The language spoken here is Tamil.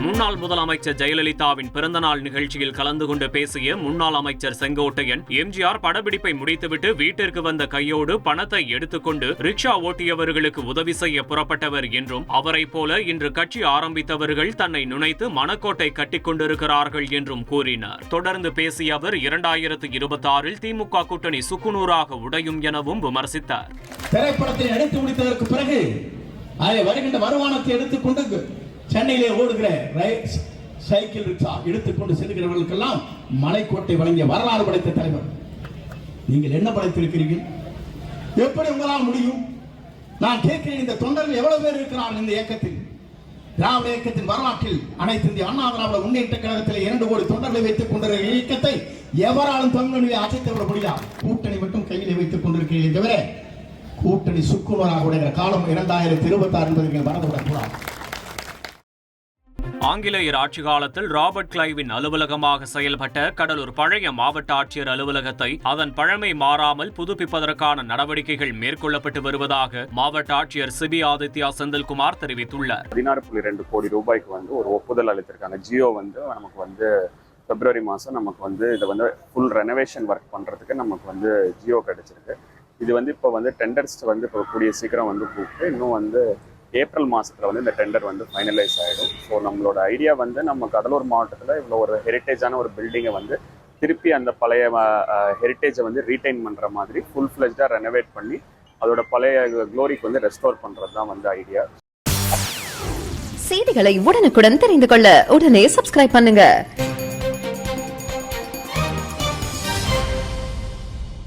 முன்னாள் முதலமைச்சர் ஜெயலலிதாவின் பிறந்தநாள் நிகழ்ச்சியில் கலந்து கொண்டு பேசிய முன்னாள் அமைச்சர் செங்கோட்டையன், எம்ஜிஆர் படப்பிடிப்பை முடித்துவிட்டு வீட்டிற்கு வந்த கையோடு பணத்தை எடுத்துக்கொண்டு ரிக்ஷா ஓட்டியவர்களுக்கு உதவி செய்ய புறப்பட்டவர் என்றும், அவரை போல இன்று கட்சி ஆரம்பித்தவர்கள் தன்னை நுழைத்து மனக்கோட்டை கட்டிக் கொண்டிருக்கிறார்கள் என்றும் கூறினார். தொடர்ந்து பேசிய அவர் 2026 திமுக கூட்டணி சுக்குநூறாக உடையும் எனவும் விமர்சித்தார். திரைப்படத்தை எடுத்து முடித்ததற்கு பிறகு அதை வருகின்ற வருமானத்தை எடுத்துக்கொண்டு சென்னையிலே ஓடுகிற சைக்கிள் ரிக்ஷா எடுத்துக்கொண்டு செல்கிறவர்களுக்கெல்லாம் மலைக்கோட்டை வழங்கிய வரலாறு படைத்த தலைவர். நீங்கள் என்ன படைத்திருக்கிறீர்கள்? எப்படி உங்களால் முடியும்? நான் கேட்கிறேன், இந்த தொண்டர்கள் எவ்வளவு பேர் இருக்கிறார்கள் இந்த இயக்கத்தில்? திராவிட இயக்கத்தின் வரலாற்றில் அனைத்து இந்திய அண்ணா திராவிட முன்னேற்ற கழகத்தில் 2 கோடி தொண்டர்களை வைத்துக் கொண்டிருக்கிற இயக்கத்தை எவராலும் தமிழ் அசைத்து விட முடியாது. கூட்டணி மட்டும் கையிலே வைத்துக் கொண்டிருக்கிறீர்கள் தவிர கூட்டணி சுக்குநூறாக உடைகிற காலம் 2026 என்பதை நீங்கள் மறந்துவிடக்கூடாது. ஆங்கிலேயர் ஆட்சி காலத்தில் ராபர்ட் கிளைவின் அலுவலகமாக செயல்பட்ட கடலூர் பழைய மாவட்ட ஆட்சியர் அலுவலகத்தை அதன் பழமை மாறாமல் புதுப்பிப்பதற்கான நடவடிக்கைகள் மேற்கொள்ளப்பட்டு வருவதாக மாவட்ட ஆட்சியர் சிபி ஆதித்யா செந்தில்குமார் தெரிவித்துள்ளார். 16.2 கோடி ரூபாய்க்கு ஒரு ஒப்புதல் அளித்திருக்காங்க. ஜியோ நமக்கு பிப்ரவரி மாதம் நமக்கு இதை ஃபுல் ரெனோவேஷன் ஒர்க் பண்ணுறதுக்கு நமக்கு ஜியோ கிடைச்சிருக்கு. இது இப்போ டெண்டர்ஸ் இப்போ கூடிய சீக்கிரம் கூப்பிட்டு இன்னும் ஏப்ரல் மாதத்தில் இந்த டெண்டர் ஃபைனலைஸ் ஆகிடும். ஸோ நம்மளோட ஐடியா நம்ம கடலூர் மாவட்டத்தில் இவ்வளோ ஒரு ஹெரிட்டேஜான ஒரு பில்டிங்கை திருப்பி அந்த பழைய ஹெரிட்டேஜை ரீடைன் பண்ணுற மாதிரி ஃபுல் ஃப்ளெஜ்டாக ரெனோவேட் பண்ணி அதோட பழைய க்ளோரிக்கு ரெஸ்டோர் பண்ணுறது தான் ஐடியா. செய்திகளை உடனுக்குடன் தெரிந்து கொள்ள உடனே சப்ஸ்கிரைப் பண்ணுங்க.